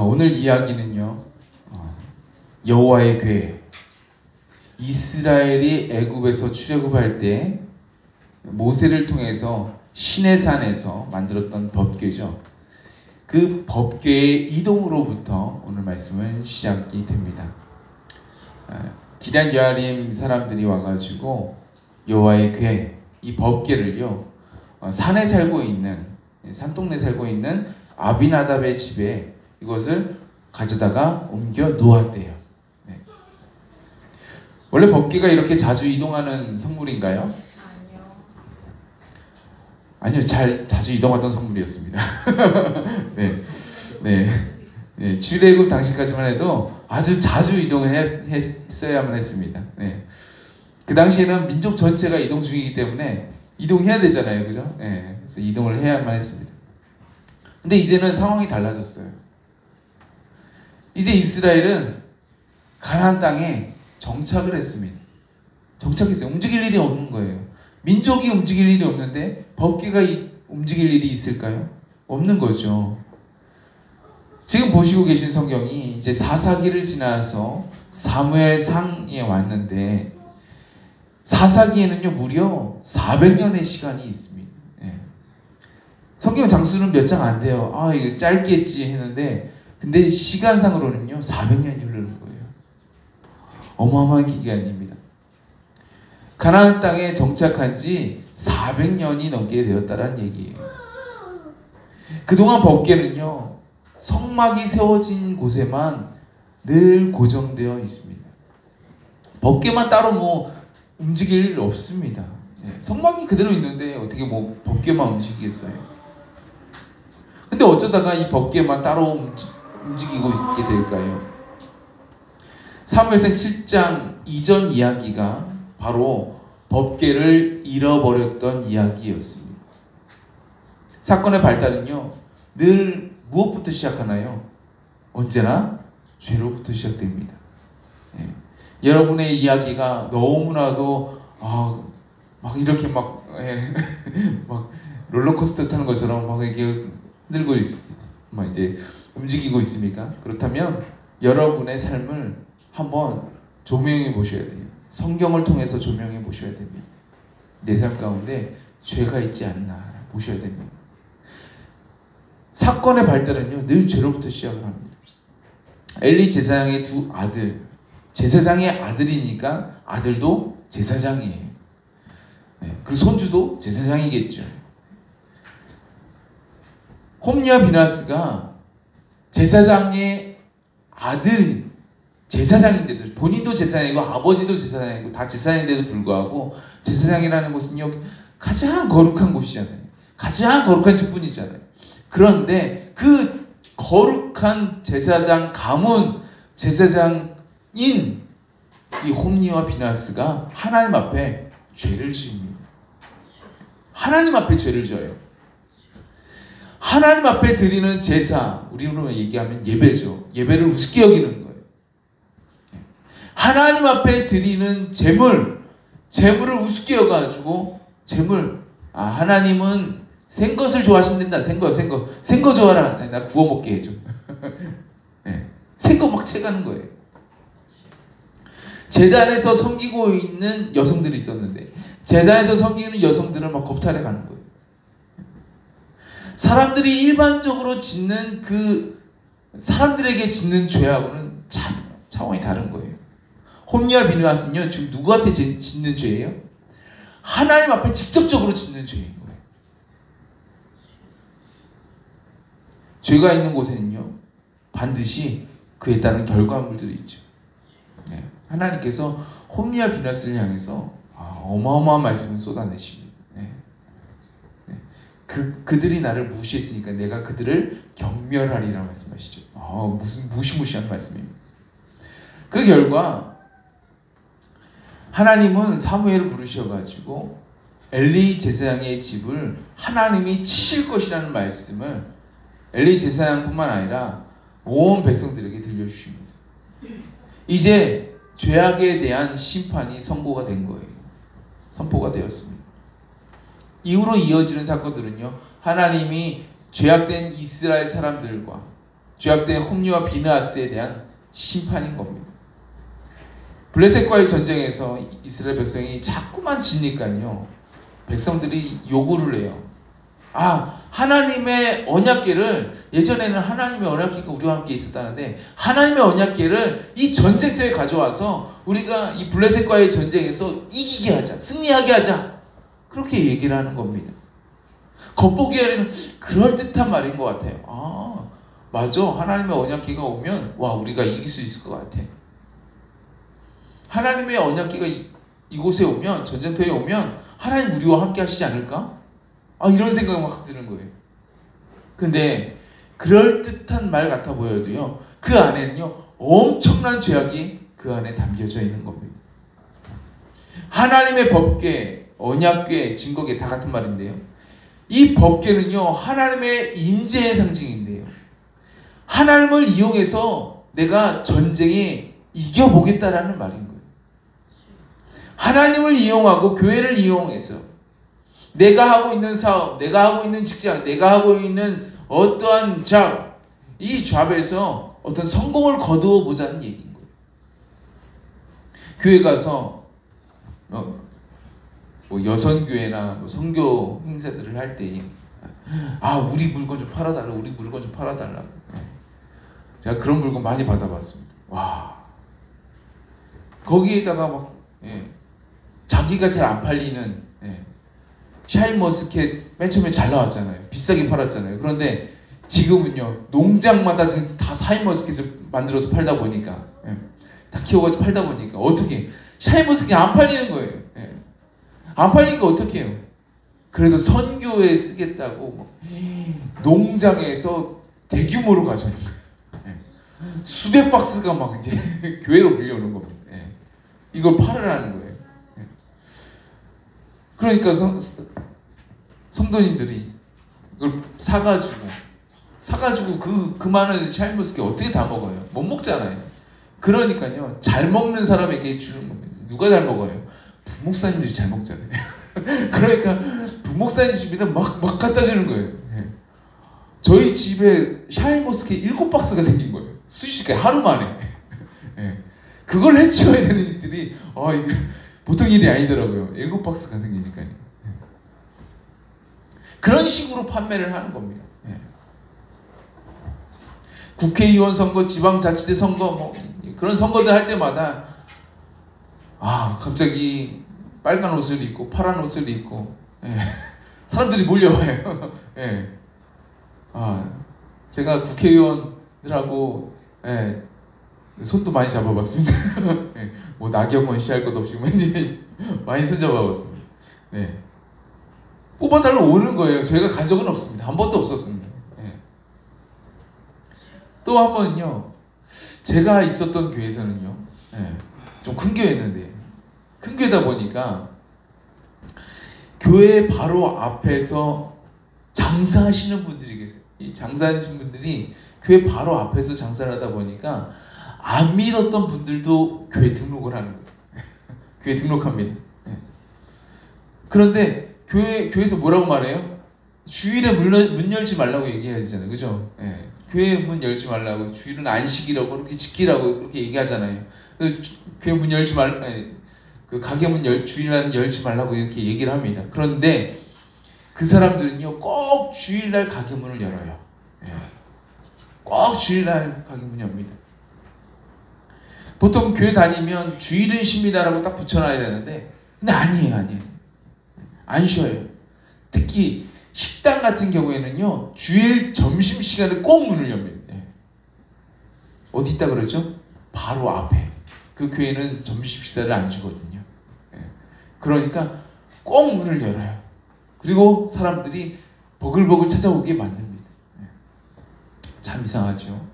오늘 이야기는요, 여호와의 궤. 이스라엘이 애굽에서 출애굽할 때 모세를 통해서 시내산에서 만들었던 법궤죠. 그 법궤의 이동으로부터 오늘 말씀은 시작이 됩니다. 기럇 여아림 사람들이 와가지고 여호와의 궤, 이 법궤를요, 산에 살고 있는, 산동네에 살고 있는 아비나답의 집에 이것을 가져다가 옮겨 놓았대요. 네. 원래 법궤가 이렇게 자주 이동하는 성물인가요? 아니요, 자주 이동하던 성물이었습니다. 네. 출애굽 당시까지만 해도 아주 자주 이동을 했어야만 했습니다. 네. 그 당시에는 민족 전체가 이동 중이기 때문에 이동해야 되잖아요, 그죠? 네. 그래서 이동을 해야만 했습니다. 근데 이제는 상황이 달라졌어요. 이제 이스라엘은 가나안 땅에 정착을 했습니다. 정착했어요. 움직일 일이 없는 거예요. 민족이 움직일 일이 없는데 법궤가 움직일 일이 있을까요? 없는 거죠. 지금 보시고 계신 성경이 이제 사사기를 지나서 사무엘상에 왔는데, 사사기에는요 무려 400년의 시간이 있습니다. 예. 성경 장수는 몇 장 안 돼요. 이거 짧겠지 했는데, 근데 시간상으로는요 400년이 흐르는 거예요. 어마어마한 기간입니다. 가나안 땅에 정착한 지 400년이 넘게 되었다는 얘기예요. 그동안 법궤는요 성막이 세워진 곳에만 늘 고정되어 있습니다. 법궤만 따로 움직일 일 없습니다. 성막이 그대로 있는데 어떻게 법궤만 움직이겠어요? 근데 어쩌다가 이 법궤만 따로 움직이고 있게 될까요? 사무엘상 7장 이전 이야기가 바로 법궤를 잃어버렸던 이야기였습니다. 사건의 발달은요 늘 무엇부터 시작하나요? 언제나 죄로부터 시작됩니다. 여러분의 이야기가 너무나도 막 이렇게 막 롤러코스터 타는 것처럼 막 이렇게 흔들고 막 이제 움직이고 있습니까? 그렇다면 여러분의 삶을 한번 조명해 보셔야 돼요. 성경을 통해서 조명해 보셔야 됩니다. 내 삶 가운데 죄가 있지 않나 보셔야 됩니다. 사건의 발달은요 늘 죄로부터 시작을 합니다. 엘리 제사장의 두 아들, 제사장의 아들이니까 아들도 제사장이에요. 그 손주도 제사장이겠죠. 홈리와 비나스가 제사장의 아들, 제사장인데도, 본인도 제사장이고 아버지도 제사장이고 다 제사장인데도 불구하고, 제사장이라는 곳은요 가장 거룩한 곳이잖아요. 가장 거룩한 직분이잖아요. 그런데 그 거룩한 제사장 가문, 제사장인 이 홈리와 비나스가 하나님 앞에 죄를 지습니다. 하나님 앞에 죄를 져요. 하나님 앞에 드리는 제사, 우리로 얘기하면 예배죠. 예배를 우습게 여기는 거예요. 하나님 앞에 드리는 재물을 우습게 여가지고, 하나님은 생것을 좋아하신단다. 생거 좋아라. 나 구워 먹게 해줘. 생거 막 채가는 거예요. 제단에서 섬기고 있는 여성들이 있었는데, 제단에서 섬기는 여성들은 막 겁탈해 가는 거예요. 사람들이 일반적으로 짓는 사람들에게 짓는 죄하고는 차원이 다른 거예요. 홈리와 비나스는요 지금 누구 앞에 짓는 죄예요? 하나님 앞에 직접적으로 짓는 죄인 거예요. 죄가 있는 곳에는요 반드시 그에 따른 결과물들이 있죠. 하나님께서 홈리와 비나스를 향해서 어마어마한 말씀을 쏟아내십니다. 그들이 나를 무시했으니까 내가 그들을 경멸하리라 말씀하시죠. 무슨 무시무시한 말씀입니다. 그 결과 하나님은 사무엘을 부르셔가지고 엘리 제사장의 집을 하나님이 치실 것이라는 말씀을 엘리 제사장뿐만 아니라 온 백성들에게 들려주십니다. 이제 죄악에 대한 심판이 선고가 된 거예요. 선포가 되었습니다. 이후로 이어지는 사건들은요, 하나님이 죄악된 이스라엘 사람들과 죄악된 홈리와 비느하스에 대한 심판인 겁니다. 블레셋과의 전쟁에서 이스라엘 백성이 자꾸만 지니까요, 백성들이 요구를 해요. 하나님의 언약궤를, 예전에는 하나님의 언약궤가 우리와 함께 있었다는데 하나님의 언약궤를 이 전쟁터에 가져와서 우리가 이 블레셋과의 전쟁에서 이기게 하자, 승리하게 하자, 그렇게 얘기를 하는 겁니다. 겉보기에는 그럴듯한 말인 것 같아요. 맞아, 하나님의 언약궤가 오면 우리가 이길 수 있을 것 같아. 하나님의 언약궤가 이곳에 오면, 전쟁터에 오면 하나님 우리와 함께 하시지 않을까? 이런 생각이 막 드는 거예요. 근데 그럴듯한 말 같아 보여도요, 그 안에는요 엄청난 죄악이 그 안에 담겨져 있는 겁니다. 하나님의 법궤, 언약궤, 증거궤 다 같은 말인데요, 이 법궤는요 하나님의 임재의 상징인데요, 하나님을 이용해서 내가 전쟁에 이겨보겠다라는 말인 거예요. 하나님을 이용하고 교회를 이용해서 내가 하고 있는 사업, 내가 하고 있는 직장, 내가 하고 있는 어떠한 이 잡에서 어떤 성공을 거두어 보자는 얘기인 거예요. 교회 가서 여선교회나 선교 행사들을 할 때 우리 물건 좀 팔아달라, 우리 물건 좀 팔아달라. 제가 그런 물건 많이 받아봤습니다. 거기에다가 막 자기가 잘 안 팔리는 샤인머스켓 맨 처음에 잘 나왔잖아요. 비싸게 팔았잖아요. 그런데 지금은요 농장마다 지금 다 샤인머스켓을 만들어서 팔다 보니까, 다 키워가지고 팔다 보니까 어떻게 샤인머스켓이 안 팔리는 거예요. 안 팔리니까 어떻게 해요? 그래서 선교에 쓰겠다고 농장에서 대규모로 가져오는 거예요. 수백 박스가 막 이제 교회로 밀려오는 겁니다. 이걸 팔으라는 거예요. 그러니까 성도님들이 이걸 사가지고 그 많은 샤인머스켓 어떻게 다 먹어요? 못 먹잖아요. 그러니까요 잘 먹는 사람에게 주는 겁니다. 누가 잘 먹어요? 부목사님들이 잘 먹잖아요. 그러니까 부목사님 집에는 막 갖다 주는 거예요. 저희 집에 샤인머스켓 7박스가 생긴 거예요. 순식간에 하루 만에. 그걸 해치워야 되는 일들이 이게 보통 일이 아니더라고요. 7박스가 생기니까요. 그런 식으로 판매를 하는 겁니다. 국회의원 선거, 지방자치대 선거, 그런 선거들 할 때마다 갑자기 빨간 옷을 입고 파란 옷을 입고 사람들이 몰려와요. 제가 국회의원들하고 손도 많이 잡아봤습니다. 나경원 씨 할 것 없이 많이 손잡아봤습니다. 뽑아달라고 오는 거예요. 저희가 간 적은 없습니다. 한 번도 없었습니다. 또 한 번은요, 제가 있었던 교회에서는요, 좀 큰 교회였는데, 큰 교회다 보니까 교회 바로 앞에서 장사하시는 분들이 계세요. 이 장사하시는 분들이 교회 바로 앞에서 장사를 하다 보니까 안 믿었던 분들도 교회 등록을 하는 거예요. 교회 등록합니다. 그런데 교회에서 뭐라고 말해요? 주일에 문 열지 말라고 얘기해야 되잖아요. 그죠? 교회 문 열지 말라고, 주일은 안식이라고 그렇게 지키라고 그렇게 얘기하잖아요. 교회 문 열지 그 가게 문 주일날 열지 말라고 이렇게 얘기를 합니다. 그런데 그 사람들은요 꼭 주일날 가게 문을 열어요. 꼭 주일날 가게 문 엽니다. 보통 교회 다니면 주일은 쉽니다라고 딱 붙여놔야 되는데, 근데 아니에요. 안 쉬어요. 특히 식당 같은 경우에는요 주일 점심시간에 꼭 문을 엽니다. 어디 있다 그러죠? 바로 앞에. 그 교회는 점심 식사를 안 주거든요. 그러니까 꼭 문을 열어요. 그리고 사람들이 버글버글 찾아오게 만듭니다. 참 이상하죠.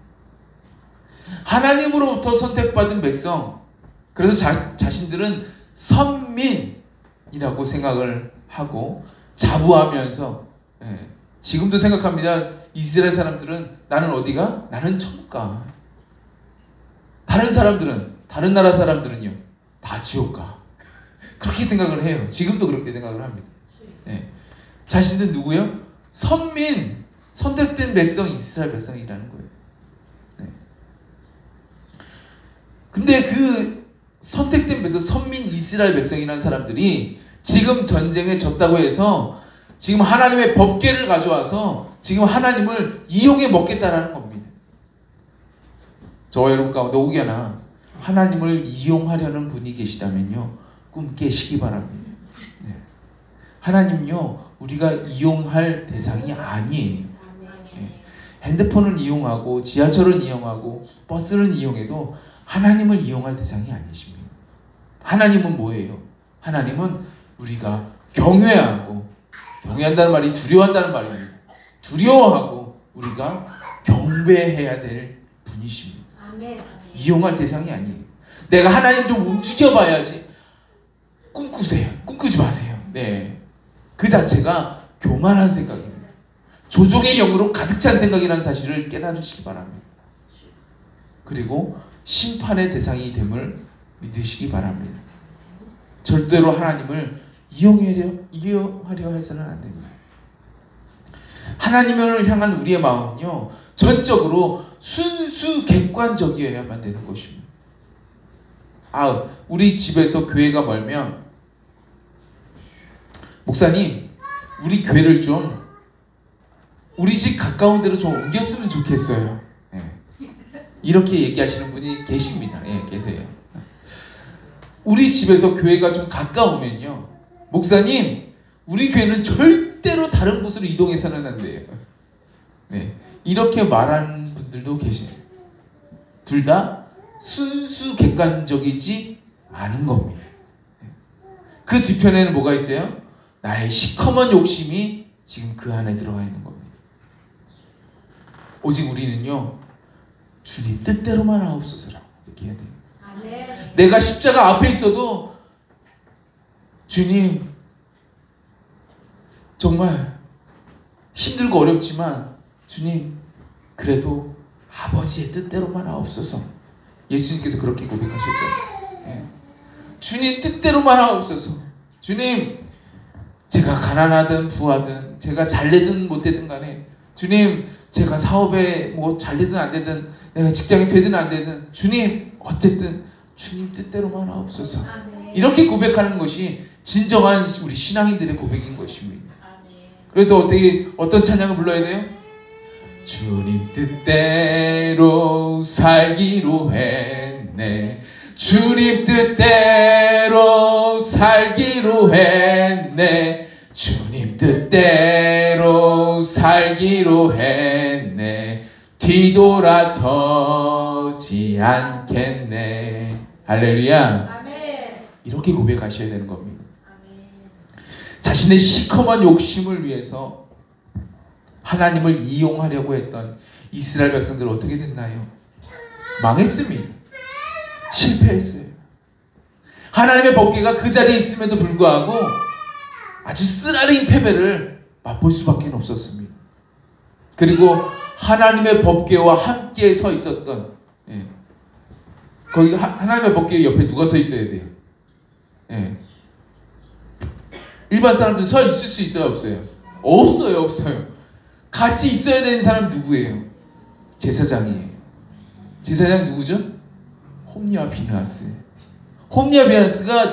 하나님으로부터 선택받은 백성, 그래서 자신들은 선민이라고 생각을 하고 자부하면서, 지금도 생각합니다. 이스라엘 사람들은 나는 어디가? 나는 천국 가. 다른 사람들은, 다른 나라 사람들은요 다 지옥 가. 그렇게 생각을 해요. 지금도 그렇게 생각을 합니다. 자신은 누구요? 선민, 선택된 백성, 이스라엘 백성이라는 거예요. 근데 그 선택된 백성, 선민 이스라엘 백성이라는 사람들이 지금 전쟁에 졌다고 해서 지금 하나님의 법궤를 가져와서 지금 하나님을 이용해 먹겠다라는 겁니다. 저와 여러분 가운데 혹여나 하나님을 이용하려는 분이 계시다면요, 꿈 깨시기 바랍니다. 네. 하나님요, 우리가 이용할 대상이 아니에요. 네. 핸드폰은 이용하고 지하철은 이용하고 버스는 이용해도 하나님을 이용할 대상이 아니십니다. 하나님은 뭐예요? 하나님은 우리가 경외하고, 경외한다는 말이 두려워한다는 말입니다. 두려워하고 우리가 경배해야 될 분이십니다. 이용할 대상이 아니에요. 내가 하나님 좀 움직여봐야지. 꿈꾸세요. 꿈꾸지 마세요. 네, 그 자체가 교만한 생각입니다. 조종의 영으로 가득 찬 생각이라는 사실을 깨달으시기 바랍니다. 그리고 심판의 대상이 됨을 믿으시기 바랍니다. 절대로 하나님을 이용하려 해서는 안 됩니다. 하나님을 향한 우리의 마음은요, 전적으로 순수 객관적이어야만 되는 것입니다. 우리 집에서 교회가 멀면, 목사님, 우리 교회를 좀 우리 집 가까운 데로 좀 옮겼으면 좋겠어요. 네. 이렇게 얘기하시는 분이 계십니다. 예, 계세요. 우리 집에서 교회가 좀 가까우면요, 목사님, 우리 교회는 절대로 다른 곳으로 이동해서는 안 돼요. 네, 이렇게 말하는 분들도 계시네요. 둘 다 순수 객관적이지 않은 겁니다. 그 뒤편에는 뭐가 있어요? 나의 시커먼 욕심이 지금 그 안에 들어가 있는 겁니다. 오직 우리는요, 주님 뜻대로만 하옵소서라고 이렇게 해야 돼요. 아멘. 내가 십자가 앞에 있어도 주님, 정말 힘들고 어렵지만 주님, 그래도 아버지의 뜻대로만 하옵소서. 예수님께서 그렇게 고백하셨죠. 예. 주님 뜻대로만 하옵소서. 주님, 제가 가난하든 부하든, 제가 잘되든 못되든 간에, 주님, 제가 사업에 뭐 잘되든 안 되든, 내가 직장이 되든 안 되든, 주님, 어쨌든 주님 뜻대로만 하옵소서. 이렇게 고백하는 것이 진정한 우리 신앙인들의 고백인 것입니다. 그래서 어떤 찬양을 불러야 돼요? 주님 뜻대로 살기로 했네. 주님 뜻대로 살기로 했네. 주님 뜻대로 살기로 했네. 뒤돌아서지 않겠네. 할렐루야. 아멘. 이렇게 고백하셔야 되는 겁니다. 아멘. 자신의 시커먼 욕심을 위해서 하나님을 이용하려고 했던 이스라엘 백성들 어떻게 됐나요? 망했습니다. 실패했어요. 하나님의 법궤가 그 자리에 있음에도 불구하고 아주 쓰라린 패배를 맛볼 수밖에 없었습니다. 그리고 하나님의 법궤와 함께 서 있었던, 거기 하나님의 법궤 옆에 누가 서 있어야 돼요? 일반 사람들 서 있을 수 있어요, 없어요? 없어요. 같이 있어야 되는 사람 누구예요? 제사장이에요. 제사장 누구죠? 홈리와 비느하스. 홈리와 비느하스가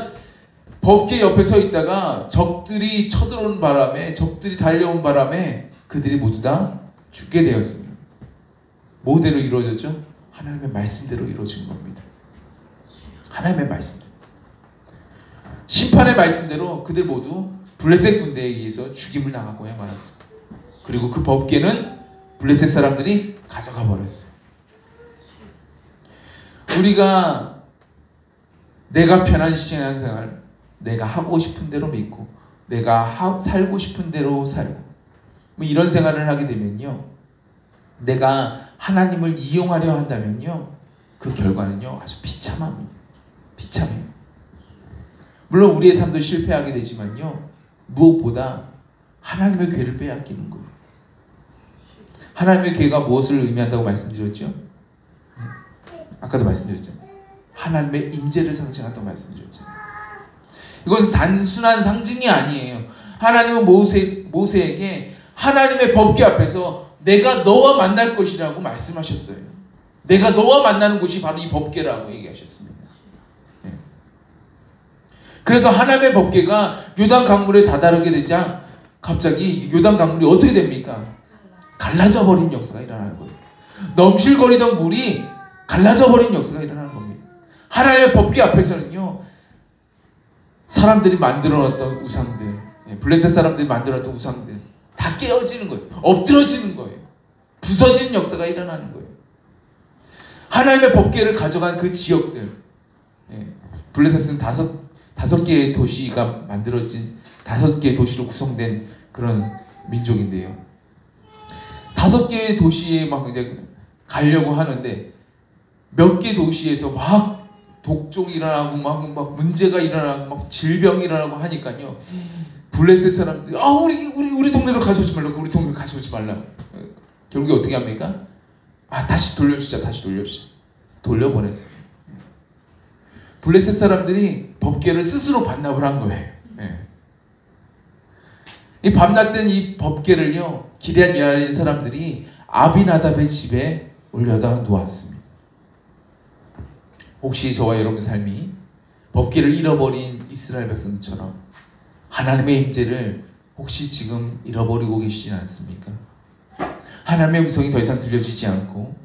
법궤 옆에 서 있다가 적들이 쳐들어오는 바람에, 적들이 달려온 바람에 그들이 모두 다 죽게 되었습니다. 뭐대로 이루어졌죠? 하나님의 말씀대로 이루어진 겁니다. 하나님의 말씀. 심판의 말씀대로 그들 모두 블레셋 군대에 의해서 죽임을 당하고야 말았습니다. 그리고 그 법궤는 블레셋 사람들이 가져가 버렸어요. 우리가 내가 편한 신앙생활, 내가 하고 싶은 대로 믿고, 내가 살고 싶은 대로 살고, 뭐 이런 생활을 하게 되면요, 내가 하나님을 이용하려 한다면요, 그 결과는요 아주 비참합니다. 비참해요. 물론 우리의 삶도 실패하게 되지만요, 무엇보다 하나님의 궤를 빼앗기는 거예요. 하나님의 궤가 무엇을 의미한다고 말씀드렸죠? 아까도 말씀드렸잖아요. 하나님의 임재를 상징한다고 말씀드렸잖아요. 이것은 단순한 상징이 아니에요. 하나님은 모세에게 하나님의 법궤 앞에서 내가 너와 만날 것이라고 말씀하셨어요. 내가 너와 만나는 곳이 바로 이 법궤라고 얘기하셨습니다. 그래서 하나님의 법궤가 요단 강물에 다다르게 되자 갑자기 요단 강물이 어떻게 됩니까? 갈라져 버린 역사가 일어나는 거예요. 넘실거리던 물이 갈라져 버린 역사가 일어나는 겁니다. 하나님의 법궤 앞에서는요, 사람들이 만들어 놨던 우상들, 블레셋 사람들이 만들어 놨던 우상들 다 깨어지는 거예요. 엎드러지는 거예요. 부서지는 역사가 일어나는 거예요. 하나님의 법궤를 가져간 그 지역들, 블레셋은 다섯 개의 도시가 만들어진 5개의 도시로 구성된 그런 민족인데요. 5개의 도시에 막 이제 가려고 하는데 몇 개 도시에서 막 독종이 일어나고 막 문제가 일어나고 막 질병이 일어나고 하니까요. 블레셋 사람들이 우리 동네로 가져오지 말라고, 우리 동네로 가져오지 말라고. 결국에 어떻게 합니까? 다시 돌려주자. 돌려보냈어요. 블레셋 사람들이 법궤를 스스로 반납을 한 거예요. 이 밤낮된 이 법궤를요, 기럇 여아린 사람들이 아비나답의 집에 올려다 놓았습니다. 혹시 저와 여러분 삶이 법궤를 잃어버린 이스라엘 백성들처럼 하나님의 임재를 혹시 지금 잃어버리고 계시지 않습니까? 하나님의 음성이 더 이상 들려지지 않고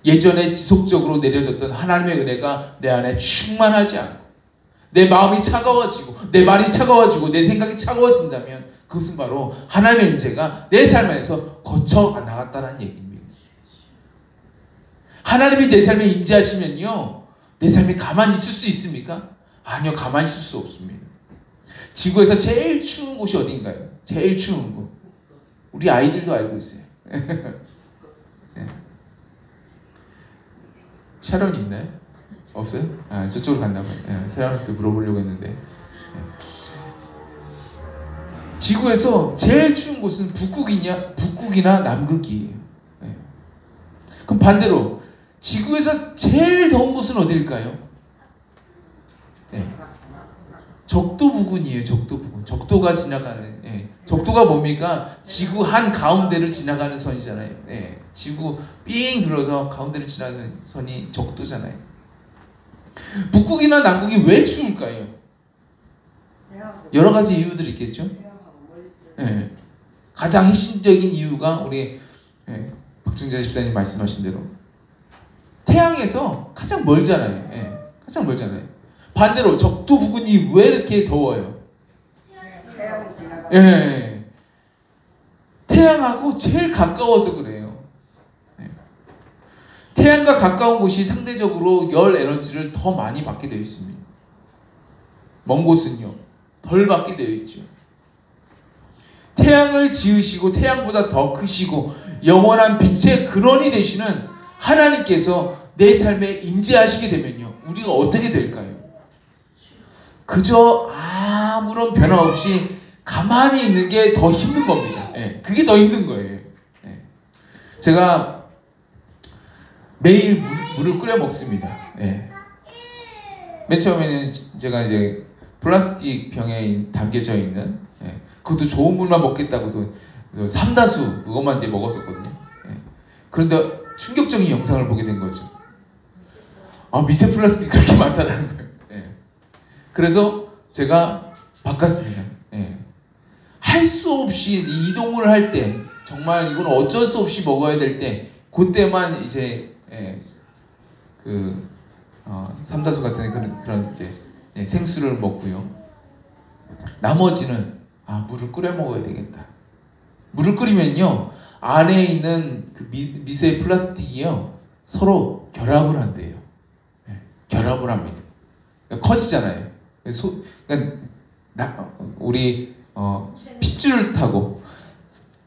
예전에 지속적으로 내려졌던 하나님의 은혜가 내 안에 충만하지 않고 내 마음이 차가워지고 내 말이 차가워지고 내 생각이 차가워진다면 그것은 바로 하나님의 임재가 내 삶 안에서 거쳐 나갔다는 얘기입니다. 하나님이 내 삶에 임재하시면요, 내 삶이 가만히 있을 수 있습니까? 아니요, 가만히 있을 수 없습니다. 지구에서 제일 추운 곳이 어딘가요? 제일 추운 곳. 우리 아이들도 알고 있어요. 네. 샤론이 있나요? 없어요? 저쪽으로 갔나 봐요. 샤론한테 물어보려고 했는데. 네. 지구에서 제일 추운 곳은 북극이나 남극이에요. 네. 그럼 반대로 지구에서 제일 더운 곳은 어디일까요? 네. 적도 부근이에요. 적도 부근. 적도가 지나가는. 적도가 뭡니까? 지구 한 가운데를 지나가는 선이잖아요. 지구 삥 둘러서 가운데를 지나가는 선이 적도잖아요. 북극이나 남극이 왜 추울까요? 여러 가지 이유들이 있겠죠. 가장 핵심적인 이유가 우리 박정재 집사님 말씀하신 대로 태양에서 가장 멀잖아요. 가장 멀잖아요. 반대로 적도 부근이 왜 이렇게 더워요? 태양하고 제일 가까워서 그래요. 태양과 가까운 곳이 상대적으로 열 에너지를 더 많이 받게 되어 있습니다. 먼 곳은요, 덜 받게 되어 있죠. 태양을 지으시고 태양보다 더 크시고 영원한 빛의 근원이 되시는 하나님께서 내 삶에 임재하시게 되면요, 우리가 어떻게 될까요? 그저 아무런 변화 없이 가만히 있는 게 더 힘든 겁니다. 그게 더 힘든 거예요. 제가 매일 물을 끓여 먹습니다. 맨 처음에는 제가 이제 플라스틱 병에 담겨져 있는, 그것도 좋은 물만 먹겠다고도 삼다수 그것만 이제 먹었었거든요. 그런데 충격적인 영상을 보게 된 거죠. 미세 플라스틱이 그렇게 많다는 거예요. 그래서 제가 바꿨습니다. 할 수 없이 이동을 할 때, 정말 이건 어쩔 수 없이 먹어야 될 때, 그때만 이제 삼다수 같은 그런 이제 생수를 먹고요. 나머지는 물을 끓여 먹어야 되겠다. 물을 끓이면요, 안에 있는 그 미세 플라스틱이요, 서로 결합을 한대요. 결합을 합니다. 그러니까 커지잖아요. 그러니까 우리 핏줄을 타고,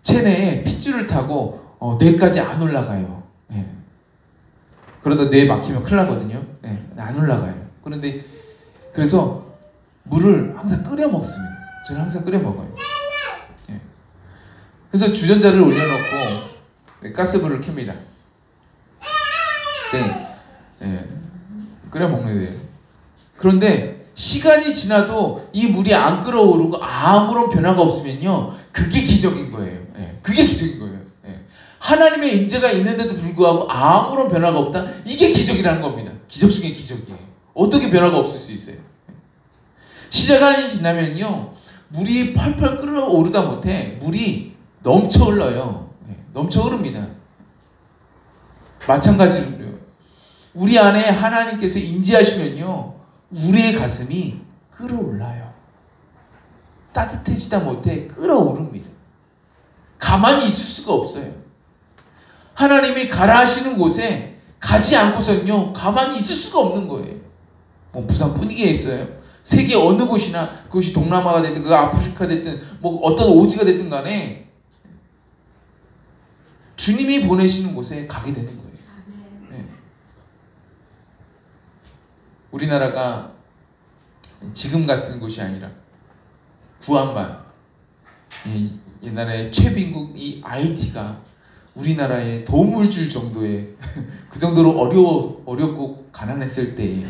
체내에 핏줄을 타고 뇌까지 안 올라가요. 그러다 뇌에 막히면 큰일 나거든요. 안 올라가요. 그래서 물을 항상 끓여 먹습니다. 저는 항상 끓여 먹어요. 그래서 주전자를 올려놓고 가스불을 켭니다. 끓여 먹는 데요. 그런데 시간이 지나도 이 물이 안 끓어오르고 아무런 변화가 없으면요, 그게 기적인 거예요. 그게 기적인 거예요. 하나님의 임재가 있는데도 불구하고 아무런 변화가 없다? 이게 기적이라는 겁니다. 기적 중에 기적이에요. 어떻게 변화가 없을 수 있어요? 시간이 지나면요, 물이 펄펄 끓어오르다 못해 물이 넘쳐 흘러요. 넘쳐 흐릅니다. 마찬가지로요. 우리 안에 하나님께서 임재하시면요, 우리의 가슴이 끓어올라요. 따뜻해지다 못해 끓어오릅니다. 가만히 있을 수가 없어요. 하나님이 가라 하시는 곳에 가지 않고선요, 가만히 있을 수가 없는 거예요. 뭐 부산 분위기에 있어요. 세계 어느 곳이나, 그것이 동남아가 됐든 그 아프리카 됐든 뭐 어떤 오지가 됐든 간에 주님이 보내시는 곳에 가게 되는 거예요. 네. 우리나라가 지금 같은 곳이 아니라 구한말, 옛날에 최빈국 이 IT가 우리나라에 도움을 줄 정도의 그 정도로 어렵고 가난했을 때에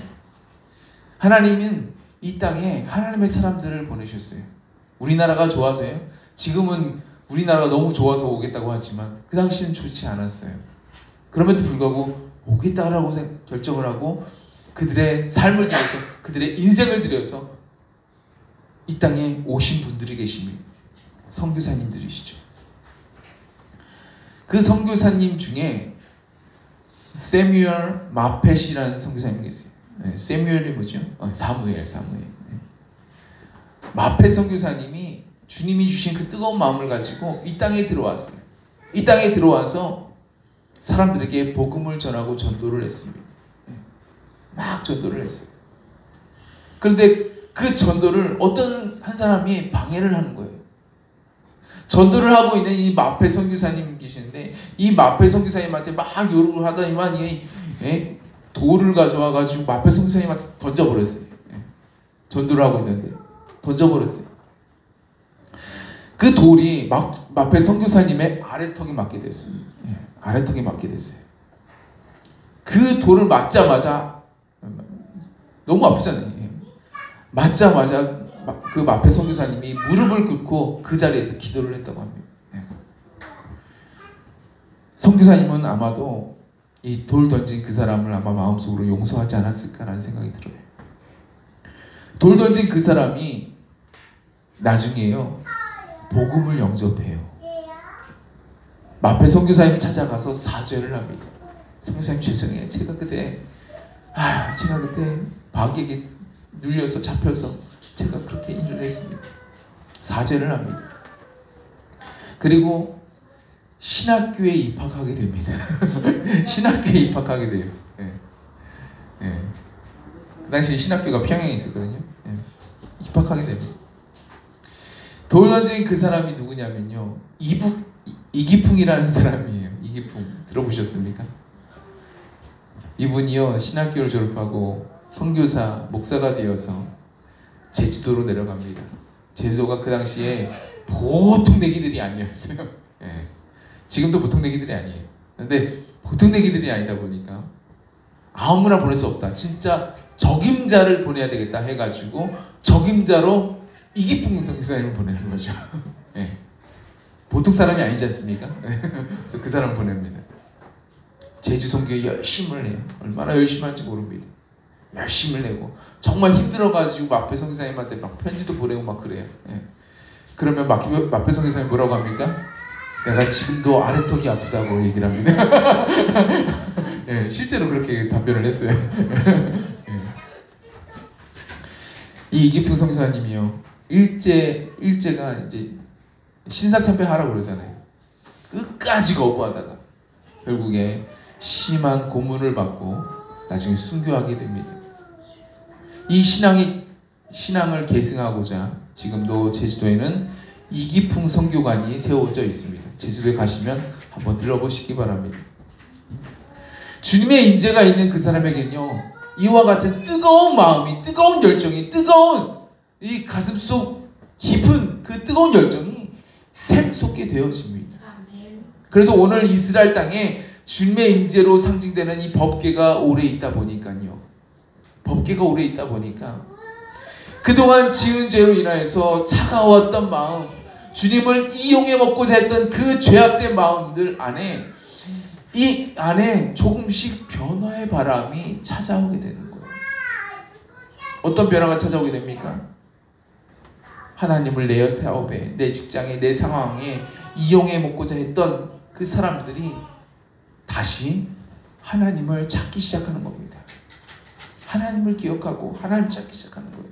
하나님은 이 땅에 하나님의 사람들을 보내셨어요. 우리나라가 좋아서요? 지금은 우리나라가 너무 좋아서 오겠다고 하지만 그 당시는 좋지 않았어요. 그럼에도 불구하고 오겠다라고 결정을 하고 그들의 삶을 들여서, 그들의 인생을 들여서 이 땅에 오신 분들이 계십니다. 선교사님들이시죠. 그 선교사님 중에 세뮤얼 마펫이라는 선교사님이 계세요. 세뮤얼이 뭐죠? 사무엘. 마펫 선교사님이 주님이 주신 그 뜨거운 마음을 가지고 이 땅에 들어왔어요. 이 땅에 들어와서 사람들에게 복음을 전하고 전도를 했습니다. 막 전도를 했어요. 그런데 그 전도를 어떤 한 사람이 방해를 하는 거예요. 전도를 하고 있는 이 마펫 선교사님 계시는데, 이 마펫 선교사님한테 막 요구를 하더니만 돌을 가져와가지고 마펫 선교사님한테 던져버렸어요. 전도를 하고 있는데 던져버렸어요. 그 돌이 마펫 선교사님의 아래턱에 맞게 됐어요. 아래턱에 맞게 됐어요. 그 돌을 맞자마자 너무 아프잖아요. 맞자마자 그 마펫 선교사님이 무릎을 꿇고 그 자리에서 기도를 했다고 합니다. 선교사님은 아마도 이 돌 던진 그 사람을 아마 마음속으로 용서하지 않았을까라는 생각이 들어요. 돌 던진 그 사람이 나중에요, 복음을 영접해요. 마펫 선교사님 찾아가서 사죄를 합니다. 선교사님 죄송해요. 제가 그때 박에게 눌려서 잡혀서 제가 그렇게 일을 했습니다. 사죄를 합니다. 그리고 신학교에 입학하게 됩니다. 신학교에 입학하게 돼요. 그 당시 신학교가 평양에 있었거든요. 입학하게 됩니다. 돌 던진 그 사람이 누구냐면요, 이기풍이라는 사람이에요. 이기풍 들어보셨습니까? 이분이요, 신학교를 졸업하고 선교사, 목사가 되어서 제주도로 내려갑니다. 제주도가 그 당시에 보통 내기들이 아니었어요. 지금도 보통 내기들이 아니에요. 근데 보통 내기들이 아니다 보니까 아무나 보낼 수 없다. 진짜 적임자를 보내야 되겠다 해가지고 적임자로 이기풍 선교사님을 보내는 거죠. 보통 사람이 아니지 않습니까? 그래서 그 사람을 보냅니다. 제주 선교에 열심을 해요. 얼마나 열심히 하는지 모릅니다. 열심을 내고 정말 힘들어가지고 마펫 선교사님한테 막 편지도 보내고 막 그래요. 그러면 마펫 선교사님이 뭐라고 합니까? 내가 지금도 아래턱이 아프다고 얘기를 합니다. 실제로 그렇게 답변을 했어요. 이 이기풍 선교사님이요, 일제가 이제 신사참배하라고 그러잖아요. 끝까지 거부하다가 결국에 심한 고문을 받고 나중에 순교하게 됩니다. 이 신앙을 계승하고자 지금도 제주도에는 이기풍 선교관이 세워져 있습니다. 제주도에 가시면 한번 들러보시기 바랍니다. 주님의 임재가 있는 그 사람에게는요, 이와 같은 뜨거운 마음이, 뜨거운 열정이, 뜨거운 이 가슴속 깊은 그 뜨거운 열정이 샘솟게 되어집니다. 그래서 오늘 이스라엘 땅에 주님의 임재로 상징되는 이 법궤가 오래 있다 보니까요, 법궤가 오래 있다 보니까 그동안 지은 죄로 인하여서 차가웠던 마음, 주님을 이용해 먹고자 했던 그 죄악된 마음들 안에, 이 안에 조금씩 변화의 바람이 찾아오게 되는 거예요. 어떤 변화가 찾아오게 됩니까? 하나님을 내 사업에, 내 직장에, 내 상황에 이용해 먹고자 했던 그 사람들이 다시 하나님을 찾기 시작하는 겁니다. 하나님을 기억하고 하나님을 찾기 시작하는 거예요.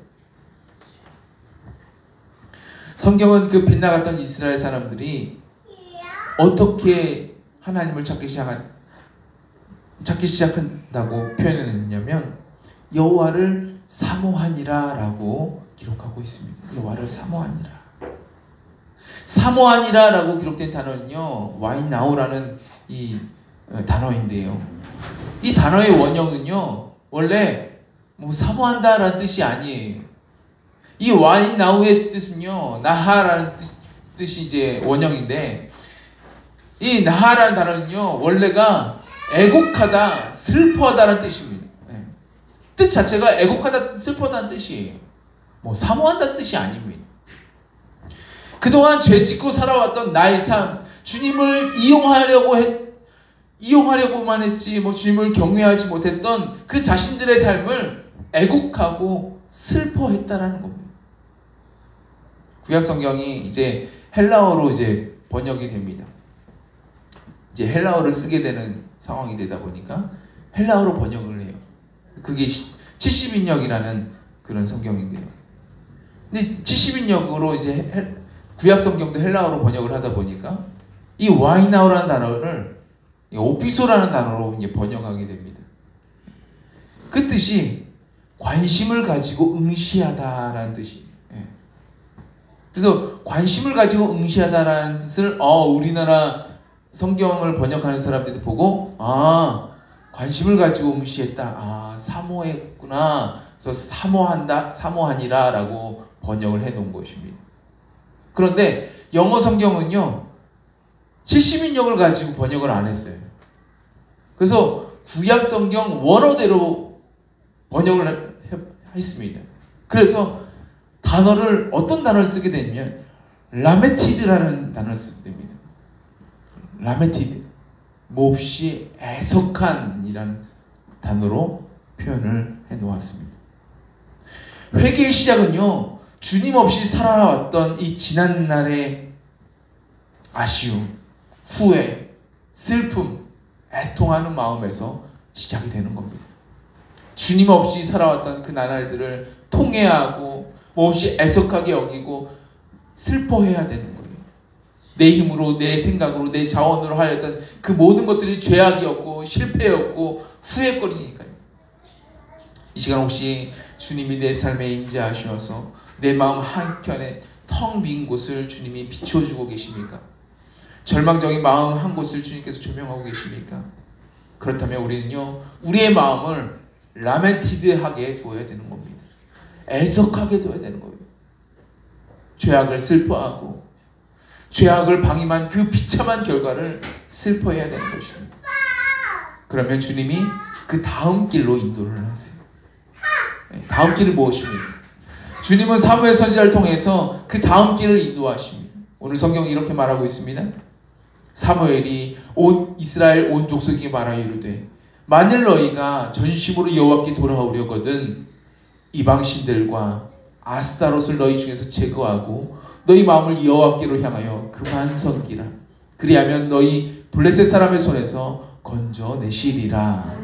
성경은 그 빗나갔던 이스라엘 사람들이 어떻게 하나님을 찾기 시작한다고 표현했냐면 여호와를 사모하니라 라고 기록하고 있습니다. 여호와를 사모하니라. 사모하니라 라고 기록된 단어는요, 와인 나우라는 이 단어인데요, 이 단어의 원형은요 원래 뭐 사모한다 라는 뜻이 아니에요. 이 와인 나우의 뜻은요 나하라는 뜻이 이제 원형인데, 이 나하라는 단어는요 원래가 애곡하다, 슬퍼하다는 뜻입니다. 뜻 자체가 애곡하다, 슬퍼하다는 뜻이에요. 뭐 사모한다는 뜻이 아닙니다. 그동안 죄 짓고 살아왔던 나의 삶, 주님을 이용하려고만 했지 뭐 주님을 경외하지 못했던 그 자신들의 삶을 애곡하고 슬퍼했다라는 겁니다. 구약 성경이 이제 헬라어로 이제 번역이 됩니다. 이제 헬라어를 쓰게 되는 상황이 되다 보니까 헬라어로 번역을 해요. 그게 70인역이라는 그런 성경인데요. 근데 70인역으로 이제 구약 성경도 헬라어로 번역을 하다 보니까 이 와이나우라는 단어를 오피소라는 단어로 이제 번역하게 됩니다. 그 뜻이 관심을 가지고 응시하다라는 뜻이에요. 그래서 관심을 가지고 응시하다라는 뜻을 우리나라 성경을 번역하는 사람들이 보고 관심을 가지고 응시했다, 사모했구나, 그래서 사모하니라 라고 번역을 해놓은 것입니다. 그런데 영어 성경은요 70인역을 가지고 번역을 안 했어요. 그래서 구약 성경 원어대로 번역을 했습니다. 그래서 어떤 단어를 쓰게 되냐면 라메티드라는 단어를 쓰게 됩니다. 라메티드, 몹시 애석한이라는 단어로 표현을 해놓았습니다. 회개의 시작은요 주님 없이 살아왔던 이 지난날의 아쉬움, 후회, 슬픔, 애통하는 마음에서 시작이 되는 겁니다. 주님 없이 살아왔던 그 나날들을 통회하고 몹시 애석하게 여기고 슬퍼해야 되는 거예요. 내 힘으로, 내 생각으로, 내 자원으로 하였던 그 모든 것들이 죄악이었고 실패였고 후회거리니까요. 이 시간 혹시 주님이 내 삶에 임재하셔서 내 마음 한켠에 텅 빈 곳을 주님이 비춰주고 계십니까? 절망적인 마음 한 곳을 주님께서 조명하고 계십니까? 그렇다면 우리는요 우리의 마음을 라멘티드하게 두어야 되는 겁니다. 애석하게 두어야 되는 겁니다. 죄악을 슬퍼하고 죄악을 방임한 그 비참한 결과를 슬퍼해야 되는 것입니다. 그러면 주님이 그 다음 길로 인도를 하세요. 다음 길이 무엇입니까? 주님은 사무엘 선지자를 통해서 그 다음 길을 인도하십니다. 오늘 성경이 이렇게 말하고 있습니다. 사무엘이 이스라엘 온 족속에게 말하여 이르되 만일 너희가 전심으로 여호와께 돌아오려거든 이방신들과 아스타롯을 너희 중에서 제거하고 너희 마음을 여호와께로 향하여 그만 섬기라. 그리하면 너희 블레셋 사람의 손에서 건져내시리라.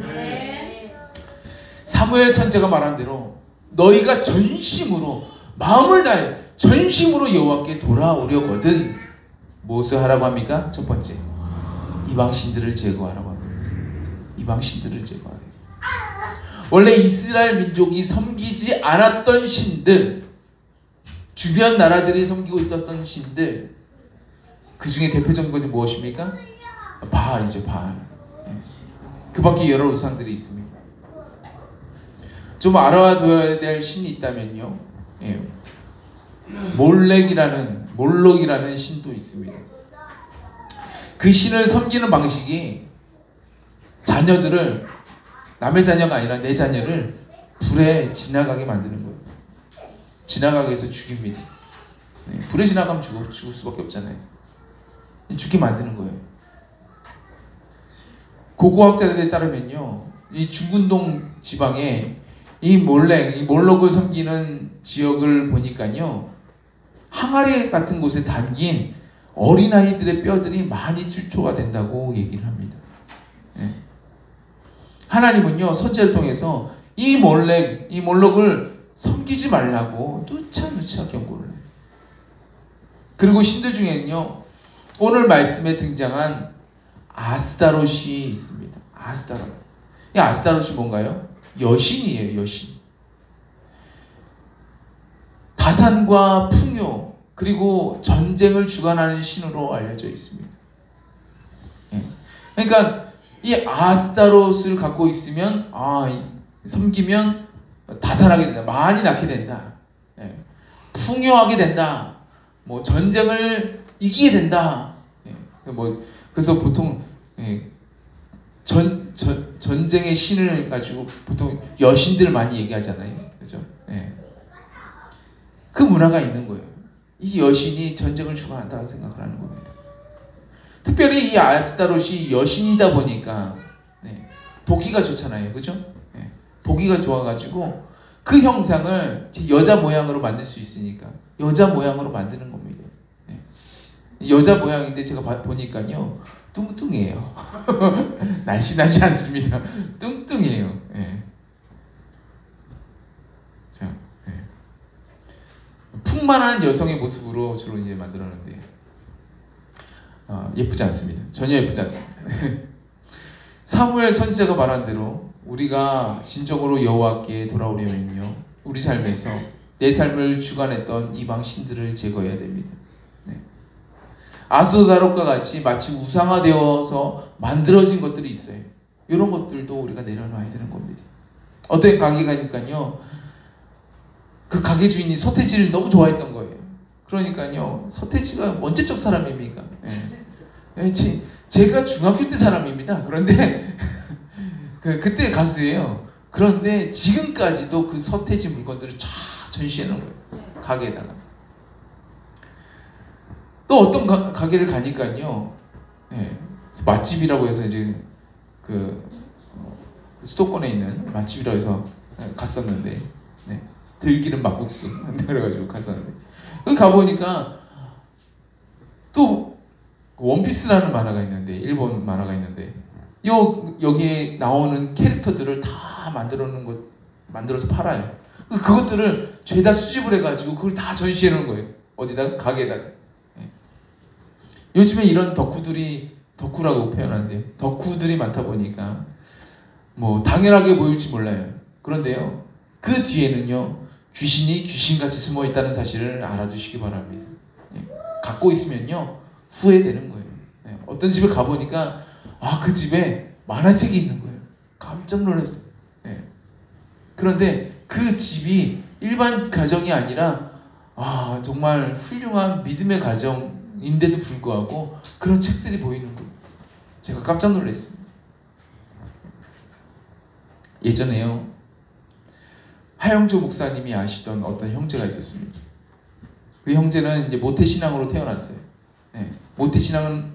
사무엘 선지자가 말한 대로 너희가 전심으로 마음을 다해 전심으로 여호와께 돌아오려거든 무엇을 하라고 합니까? 첫 번째, 이방신들을 제거하라고 합니다. 이방신들을 제거하라. 원래 이스라엘 민족이 섬기지 않았던 신들, 주변 나라들이 섬기고 있었던 신들, 그 중에 대표적인 것이 무엇입니까? 바알이죠. 바알. 그 밖에 여러 우상들이 있습니다. 좀 알아둬야 될 신이 있다면요, 몰록이라는 신도 있습니다. 그 신을 섬기는 방식이 자녀들을, 남의 자녀가 아니라 내 자녀를 불에 지나가게 만드는 거예요. 지나가게 해서 죽입니다. 불에 지나가면 죽을 수밖에 없잖아요. 죽게 만드는 거예요. 고고학자들에 따르면요, 이 중근동 지방에 이 몰록을 섬기는 지역을 보니까요, 항아리 같은 곳에 담긴 어린아이들의 뼈들이 많이 출토가 된다고 얘기를 합니다. 예. 하나님은요, 선지자를 통해서 이 몰록을 섬기지 말라고 누차 경고를 해요. 그리고 신들 중에는요, 오늘 말씀에 등장한 아스타롯이 있습니다. 아스타롯. 이 아스타롯이 뭔가요? 여신이에요, 여신. 다산과 풍요, 그리고 전쟁을 주관하는 신으로 알려져 있습니다. 예. 그러니까 이 아스타롯을 갖고 있으면 섬기면 다산하게 된다, 많이 낳게 된다, 예. 풍요하게 된다, 뭐 전쟁을 이기게 된다. 예. 그래서 보통 전쟁의 신을 가지고 보통 여신들을 많이 얘기하잖아요, 그죠? 예. 그 문화가 있는 거예요. 이 여신이 전쟁을 주관한다고 생각을 하는 겁니다. 특별히 이 아스타롯이 여신이다 보니까 보기가 좋잖아요, 그죠? 보기가 좋아가지고 그 형상을 여자 모양으로 만들 수 있으니까 여자 모양으로 만드는 겁니다. 여자 모양인데 제가 보니까요, 뚱뚱해요. 날씬하지 않습니다. 뚱뚱해요. 자, 풍만한 여성의 모습으로 주로 이제 만들었는데 예쁘지 않습니다. 전혀 예쁘지 않습니다. 사무엘 선지자가 말한 대로 우리가 진정으로 여호와께 돌아오려면요, 우리 삶에서 내 삶을 주관했던 이방 신들을 제거해야 됩니다. 아스도다롯과 같이 마치 우상화되어서 만들어진 것들이 있어요. 이런 것들도 우리가 내려놔야 되는 겁니다. 어떤 가게가 있으니까요, 그 가게 주인이 서태지를 너무 좋아했던 거예요. 그러니까요, 서태지가 언제적 사람입니까? 제가 중학교 때 사람입니다. 그런데 그때 가수예요. 그런데 지금까지도 그 서태지 물건들을 쫙 전시해 놓은 거예요, 가게에다가. 또 어떤 가게를 가니까요, 맛집이라고 해서 이제 수도권에 있는 맛집이라고 해서 갔었는데, 들기름 막국수 그래가지고 갔었는데, 거기 가보니까 또 원피스라는 만화가 있는데, 일본 만화가 있는데, 여기에 나오는 캐릭터들을 다 만들어서 팔아요. 그것들을 죄다 수집을 해가지고 그걸 다 전시해 놓은 거예요. 어디다가? 가게에다가. 요즘에 이런 덕후라고 표현하는데, 덕후들이 많다 보니까 뭐 당연하게 보일지 몰라요. 그런데요, 그 뒤에는요, 귀신이 귀신같이 숨어 있다는 사실을 알아두시기 바랍니다. 갖고 있으면요, 후회되는 거예요. 어떤 집에 가보니까 그 집에 만화책이 있는 거예요. 깜짝 놀랐어요. 그런데 그 집이 일반 가정이 아니라 정말 훌륭한 믿음의 가정인데도 불구하고 그런 책들이 보이는 거예요. 제가 깜짝 놀랐습니다. 예전에요, 하영조 목사님이 아시던 어떤 형제가 있었습니다. 그 형제는 이제 모태신앙으로 태어났어요. 모태신앙은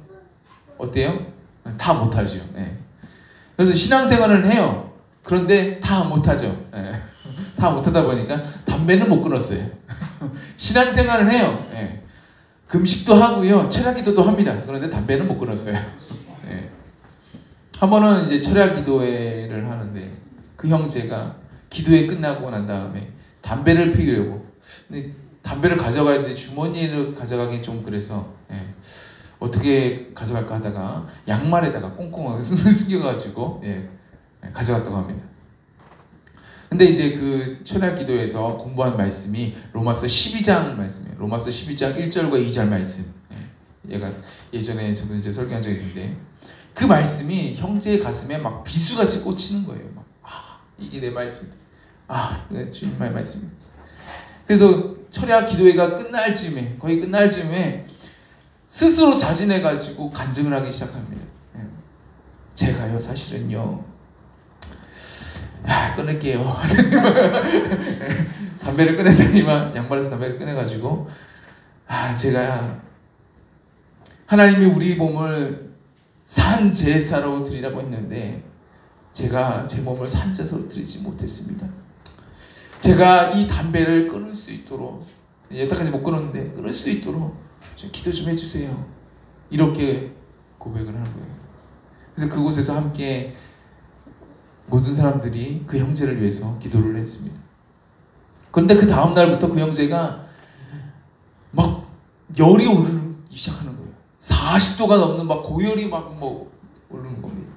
어때요? 다 못하죠. 그래서 신앙생활을 해요. 그런데 다 못하죠. 다 못하다 보니까 담배는 못 끊었어요. 신앙생활을 해요. 금식도 하고요, 철야기도도 합니다. 그런데 담배는 못 끊었어요. 한 번은 이제 철야기도회를 하는데, 그 형제가 기도회 끝나고 난 다음에 담배를 피우려고, 근데 담배를 가져가야 되는데 주머니를 가져가긴 좀 그래서 어떻게 가져갈까 하다가 양말에다가 꽁꽁 숨겨가지고 가져갔다고 합니다. 근데 이제 그 철야기도에서 공부한 말씀이 로마서 12장 말씀이에요. 로마서 12장 1절과 2절 말씀. 얘가 예전에 저도 이제 설교한 적이 있는데, 그 말씀이 형제의 가슴에 막 비수같이 꽂히는 거예요. 이게 내 말씀이다. 이게 주님의 말씀이다. 그래서 철야기도회가 거의 끝날 즈음에 스스로 자진해가지고 간증을 하기 시작합니다. 제가요, 사실은요, 끊을게요. 담배를 꺼내더니만, 양말에서 담배를 꺼내가지고, 제가 하나님이 우리 몸을 산 제사로 드리라고 했는데 제가 제 몸을 산 제사로 드리지 못했습니다. 제가 이 담배를 끊을 수 있도록 여태까지 못 끊었는데 끊을 수 있도록 좀 기도 좀 해주세요. 이렇게 고백을 하는 거예요. 그래서 그곳에서 함께 모든 사람들이 그 형제를 위해서 기도를 했습니다. 그런데 그 다음 날부터 그 형제가 막 열이 오르기 시작하는 거예요. 40도가 넘는 막 고열이 막 뭐 오르는 겁니다.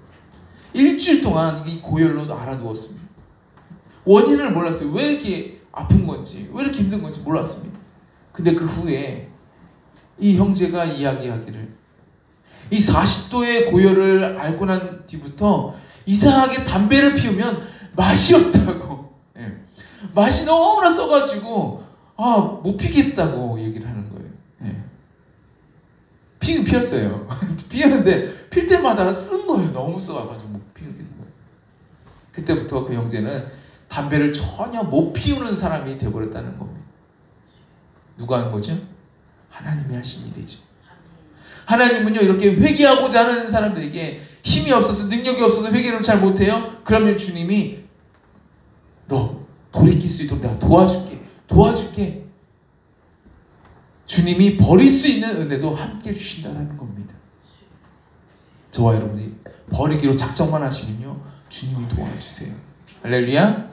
일주일 동안 이 고열로 알아누웠습니다. 원인을 몰랐어요. 왜 이렇게 아픈 건지, 왜 이렇게 힘든 건지 몰랐습니다. 근데 그 후에 이 형제가 이야기하기를, 이 40도의 고열을 알고 난 뒤부터 이상하게 담배를 피우면 맛이 없다고, 예. 맛이 너무나 써가지고 못 피겠다고 얘기를 하는 거예요. 예. 피긴 피웠어요. 피우는데 필 때마다 쓴 거예요. 너무 써가지고 못 피우게 된 거예요. 그때부터 그 형제는 담배를 전혀 못 피우는 사람이 되어버렸다는 겁니다. 누가 한 거죠? 하나님이 하신 일이죠. 하나님은요, 이렇게 회개하고자 하는 사람들에게 힘이 없어서, 능력이 없어서 회개를 잘 못해요? 그러면 주님이 너 돌이킬 수 있도록 내가 도와줄게. 주님이 버릴 수 있는 은혜도 함께 주신다는 겁니다. 저와 여러분이 버리기로 작정만 하시면요, 주님이 도와주세요. 할렐루야.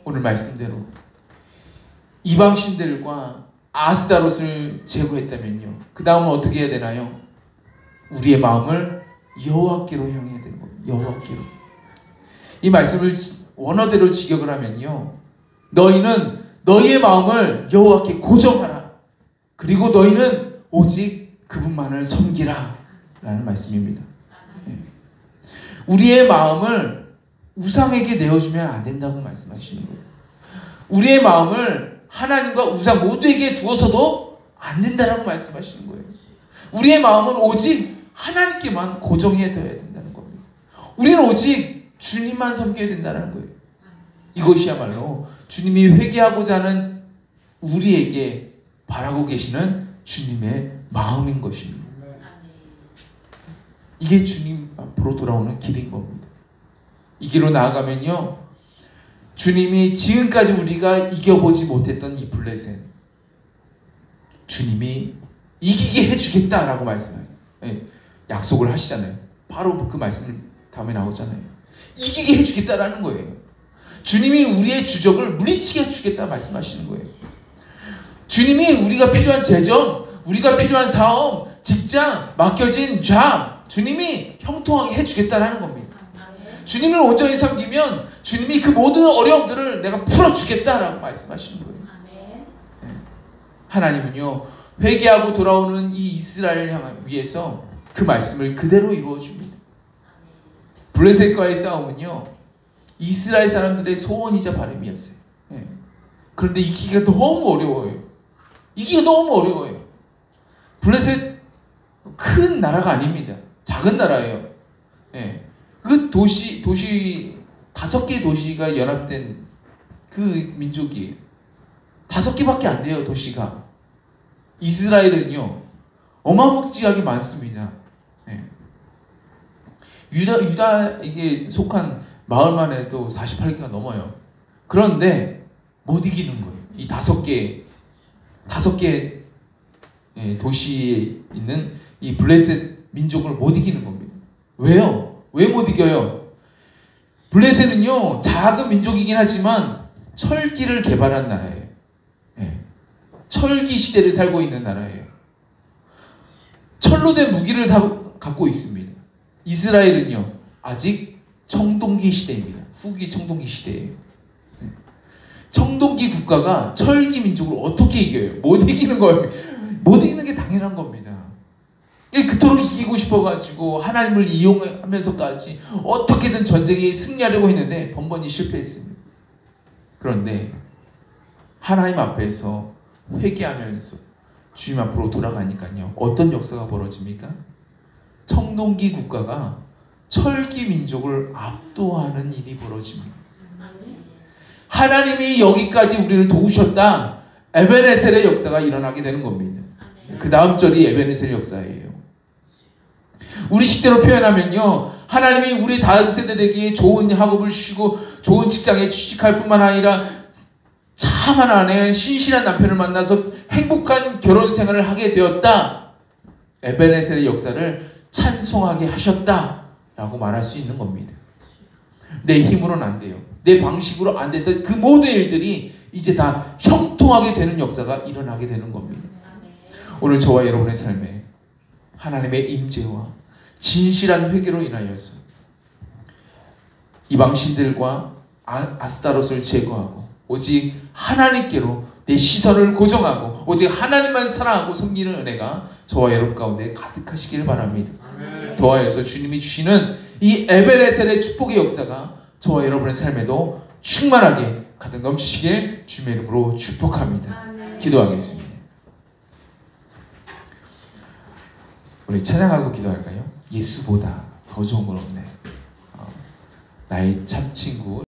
오늘 말씀대로 이방 신들과 아스다롯을 제거했다면요, 그 다음은 어떻게 해야 되나요? 우리의 마음을 여호와께로 향해야 되는 겁니다. 여호와께로. 이 말씀을 원어대로 직역을 하면요, 너희는 너희의 마음을 여호와께 고정하라. 그리고 너희는 오직 그분만을 섬기라 라는 말씀입니다. 우리의 마음을 우상에게 내어주면 안 된다고 말씀하시는 거예요. 우리의 마음을 하나님과 우상 모두에게 두어서도 안 된다라고 말씀하시는 거예요. 우리의 마음은 오직 하나님께만 고정해 둬야 된다는 겁니다. 우리는 오직 주님만 섬겨야 된다는 거예요. 이것이야말로 주님이 회개하고자 하는 우리에게 바라고 계시는 주님의 마음인 것입니다. 이게 주님 앞으로 돌아오는 길인 겁니다. 이 길로 나아가면요, 주님이 지금까지 우리가 이겨보지 못했던 이 블레셋, 주님이 이기게 해주겠다라고 말씀해요. 약속을 하시잖아요. 바로 그 말씀 다음에 나오잖아요. 이기게 해주겠다라는 거예요. 주님이 우리의 주적을 물리치게 해주겠다 말씀하시는 거예요. 주님이 우리가 필요한 재정, 우리가 필요한 사업, 직장, 맡겨진 잡, 주님이 형통하게 해주겠다라는 겁니다. 주님을 온전히 섬기면 주님이 그 모든 어려움들을 내가 풀어주겠다라고 말씀하시는 거예요. 하나님은요, 회개하고 돌아오는 이 이스라엘을 위해서 그 말씀을 그대로 이루어줍니다. 블레셋과의 싸움은요, 이스라엘 사람들의 소원이자 바람이었어요. 그런데 이기기가 너무 어려워요. 블레셋 큰 나라가 아닙니다. 작은 나라예요. 그 도시 5개의 도시가 연합된 그 민족이에요. 5개밖에 안 돼요, 도시가. 이스라엘은요, 어마무지하게 많습니다. 유다에게 속한 마을만 해도 48개가 넘어요. 그런데 못 이기는 거예요. 이 5개 도시에 있는 이 블레셋 민족을 못 이기는 겁니다. 왜요? 왜 못 이겨요? 블레셋은요, 작은 민족이긴 하지만 철기를 개발한 나라예요. 철기 시대를 살고 있는 나라예요. 철로 된 무기를 갖고 있습니다. 이스라엘은요, 아직 청동기 시대입니다. 후기 청동기 시대예요. 청동기 국가가 철기 민족을 어떻게 이겨요? 못 이기는 거예요. 못 이기는 게 당연한 겁니다. 그토록 이기고 싶어가지고 하나님을 이용하면서까지 어떻게든 전쟁에 승리하려고 했는데 번번이 실패했습니다. 그런데 하나님 앞에서 회개하면서 주님 앞으로 돌아가니까요, 어떤 역사가 벌어집니까? 청동기 국가가 철기 민족을 압도하는 일이 벌어집니다. 하나님이 여기까지 우리를 도우셨다, 에베네셀의 역사가 일어나게 되는 겁니다. 그 다음 절이 에베네셀 역사예요. 우리 식대로 표현하면요, 하나님이 우리 다음 세대에게 좋은 학업을 주시고 좋은 직장에 취직할 뿐만 아니라 참한 아내, 신실한 남편을 만나서 행복한 결혼 생활을 하게 되었다. 에베네셀의 역사를 찬송하게 하셨다 라고 말할 수 있는 겁니다. 내 힘으로는 안 돼요. 내 방식으로 안 됐던 그 모든 일들이 이제 다 형통하게 되는 역사가 일어나게 되는 겁니다. 오늘 저와 여러분의 삶에 하나님의 임재와 진실한 회개로 인하여서 이방신들과 아스타롯을 제거하고 오직 하나님께로 내 시선을 고정하고 오직 하나님만 사랑하고 섬기는 은혜가 저와 여러분 가운데 가득하시길 바랍니다. 더하여서 주님이 주시는 이 에베네셀의 축복의 역사가 저와 여러분의 삶에도 충만하게 가득 넘치시길 주님의 이름으로 축복합니다. 기도하겠습니다. 우리 찬양하고 기도할까요? 예수보다 더 좋은 건 없네. 나의 참 친구